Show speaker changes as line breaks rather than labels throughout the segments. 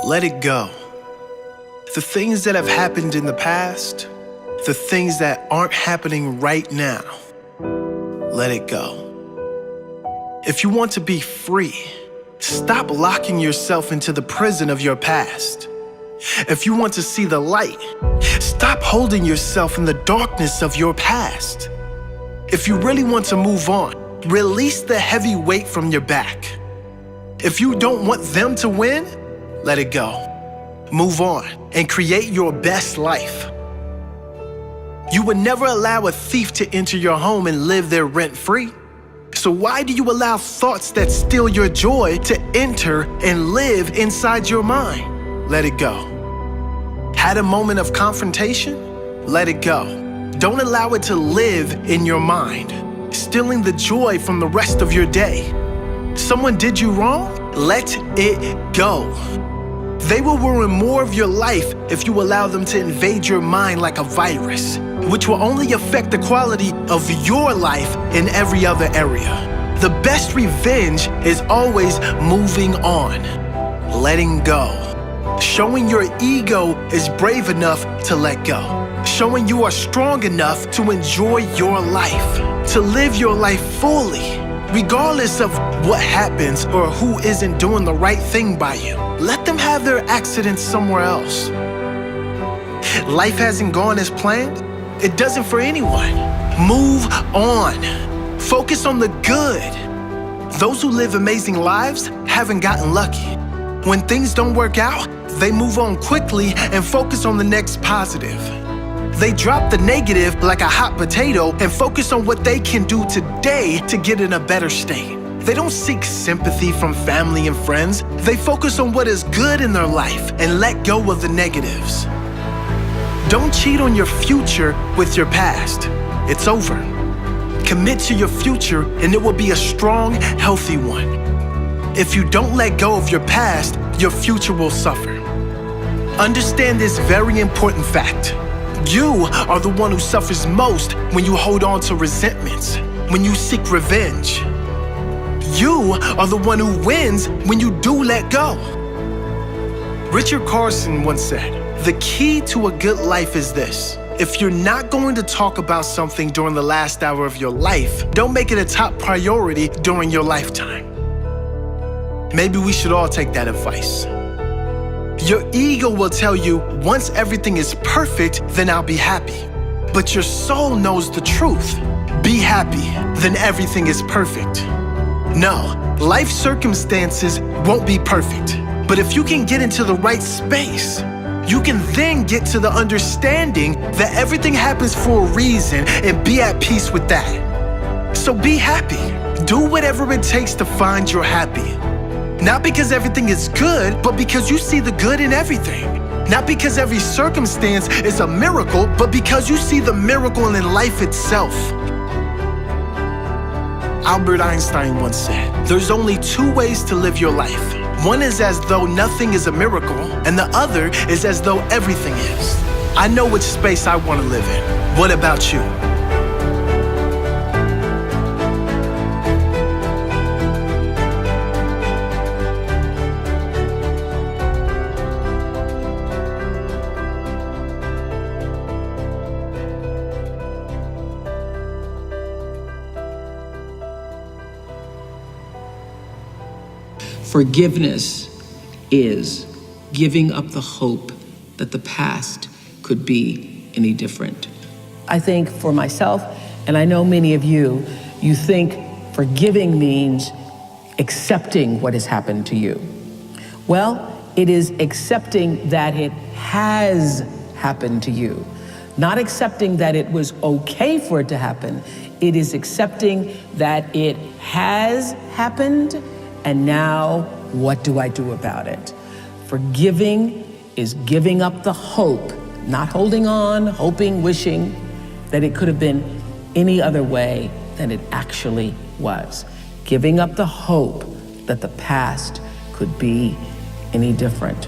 Let it go. The things that have happened in the past, the things that aren't happening right now, let it go. If you want to be free, stop locking yourself into the prison of your past. If you want to see the light, stop holding yourself in the darkness of your past. If you really want to move on, release the heavy weight from your back. If you don't want them to win, let it go. Move on and create your best life. You would never allow a thief to enter your home and live there rent-free. So why do you allow thoughts that steal your joy to enter and live inside your mind? Let it go. Had a moment of confrontation? Let it go. Don't allow it to live in your mind, stealing the joy from the rest of your day. Someone did you wrong? Let it go. They will ruin more of your life if you allow them to invade your mind like a virus, which will only affect the quality of your life in every other area. The best revenge is always moving on, letting go. Showing your ego is brave enough to let go. Showing you are strong enough to enjoy your life, to live your life fully, regardless of what happens or who isn't doing the right thing by you. Let them have their accidents somewhere else. Life hasn't gone as planned. It doesn't for anyone. Move on. Focus on the good. Those who live amazing lives haven't gotten lucky. When things don't work out, they move on quickly and focus on the next positive. They drop the negative like a hot potato and focus on what they can do today to get in a better state. They don't seek sympathy from family and friends. They focus on what is good in their life and let go of the negatives. Don't cheat on your future with your past. It's over. Commit to your future and it will be a strong, healthy one. If you don't let go of your past, your future will suffer. Understand this very important fact. You are the one who suffers most when you hold on to resentments, when you seek revenge. You are the one who wins when you do let go. Richard Carson once said, "The key to a good life is this. If you're not going to talk about something during the last hour of your life, don't make it a top priority during your lifetime." Maybe we should all take that advice. Your ego will tell you, once everything is perfect, then I'll be happy. But your soul knows the truth. Be happy, then everything is perfect. No, life circumstances won't be perfect. But if you can get into the right space, you can then get to the understanding that everything happens for a reason and be at peace with that. So be happy. Do whatever it takes to find your happy. Not because everything is good, but because you see the good in everything. Not because every circumstance is a miracle, but because you see the miracle in life itself. Albert Einstein once said, "There's only two ways to live your life. One is as though nothing is a miracle, and the other is as though everything is." I know which space I want to live in. What about you?
Forgiveness is giving up the hope that the past could be any different.
I think for myself, and I know many of you, you think forgiving means accepting what has happened to you. Well, it is accepting that it has happened to you. Not accepting that it was okay for it to happen. It is accepting that it has happened. And now, what do I do about it? Forgiving is giving up the hope, not holding on, hoping, wishing that it could have been any other way than it actually was. Giving up the hope that the past could be any different.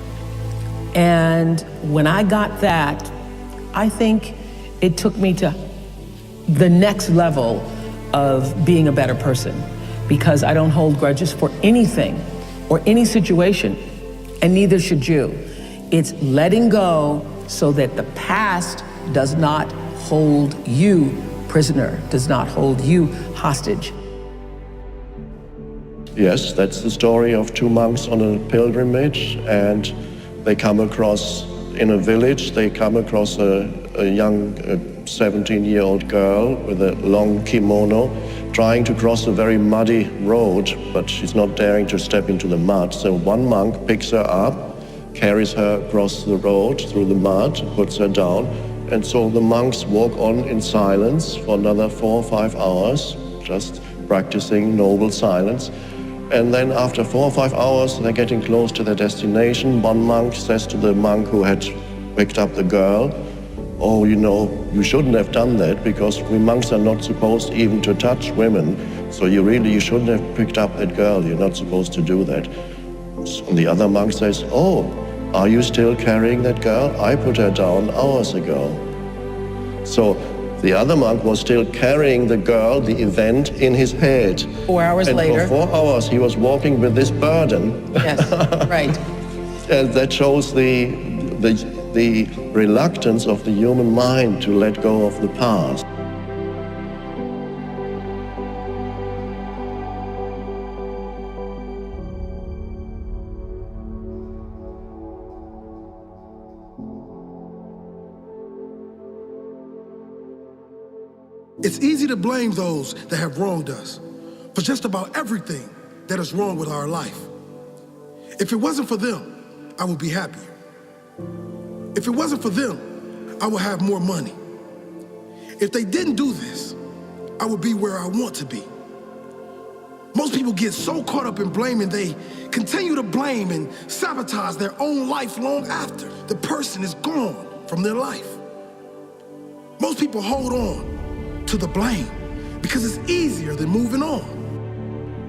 And when I got that, I think it took me to the next level of being a better person, because I don't hold grudges for anything or any situation. and neither should you. It's letting go so that the past does not hold you prisoner, does not hold you hostage.
Yes, that's the story of two monks on a pilgrimage, and they come across, in a village, they come across a young 17-year-old girl with a long kimono trying to cross a very muddy road, but she's not daring to step into the mud. So one monk picks her up, carries her across the road through the mud, puts her down, and so the monks walk on in silence for another 4 or 5 hours, just practicing noble silence. And then after 4 or 5 hours, they're getting close to their destination. One monk says to the monk who had picked up the girl, "Oh, you know, you shouldn't have done that because we monks are not supposed even to touch women. So you shouldn't have picked up that girl. You're not supposed to do that." And the other monk says, "Oh, are you still carrying that girl? I put her down hours ago." So the other monk was still carrying the girl, the event, in his head.
4 hours later.
And for 4 hours, he was walking with this burden.
Yes, right.
And that shows the reluctance of the human mind to let go of the past.
It's easy to blame those that have wronged us for just about everything that is wrong with our life. If it wasn't for them, I would be happier. If it wasn't for them, I would have more money. If they didn't do this, I would be where I want to be. Most people get so caught up in blaming, they continue to blame and sabotage their own life long after the person is gone from their life. Most people hold on to the blame because it's easier than moving on.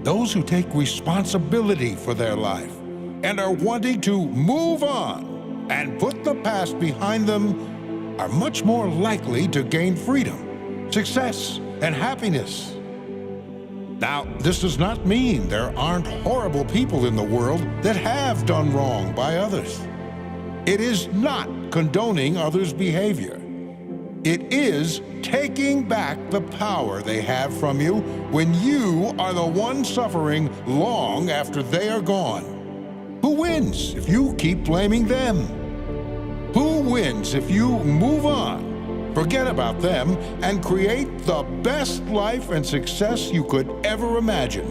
Those who take responsibility for their life and are wanting to move on and put the past behind them are much more likely to gain freedom, success, and happiness. Now, this does not mean there aren't horrible people in the world that have done wrong by others. It is not condoning others' behavior. It is taking back the power they have from you when you are the one suffering long after they are gone. Who wins if you keep blaming them? Who wins if you move on, forget about them, and create the best life and success you could ever imagine?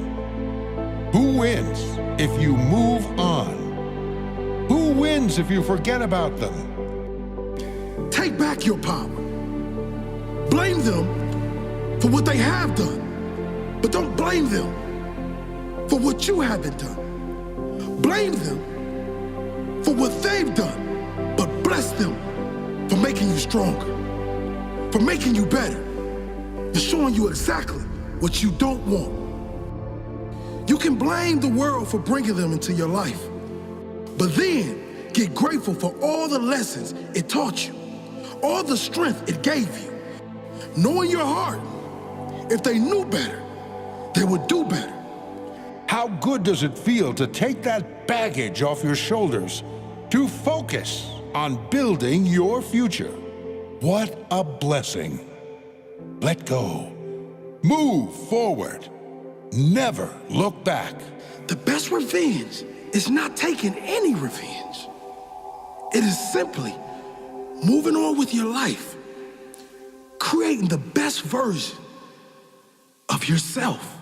Who wins if you move on? Who wins if you forget about them?
Take back your power. Blame them for what they have done, but don't blame them for what you haven't done. Blame them for what they've done, but bless them for making you stronger, for making you better, and showing you exactly what you don't want. You can blame the world for bringing them into your life, but then get grateful for all the lessons it taught you, all the strength it gave you. Know in your heart, if they knew better, they would do better.
How good does it feel to take that baggage off your shoulders, to focus on building your future? What a blessing. Let go. Move forward. Never look back.
The best revenge is not taking any revenge. It is simply moving on with your life, creating the best version of yourself.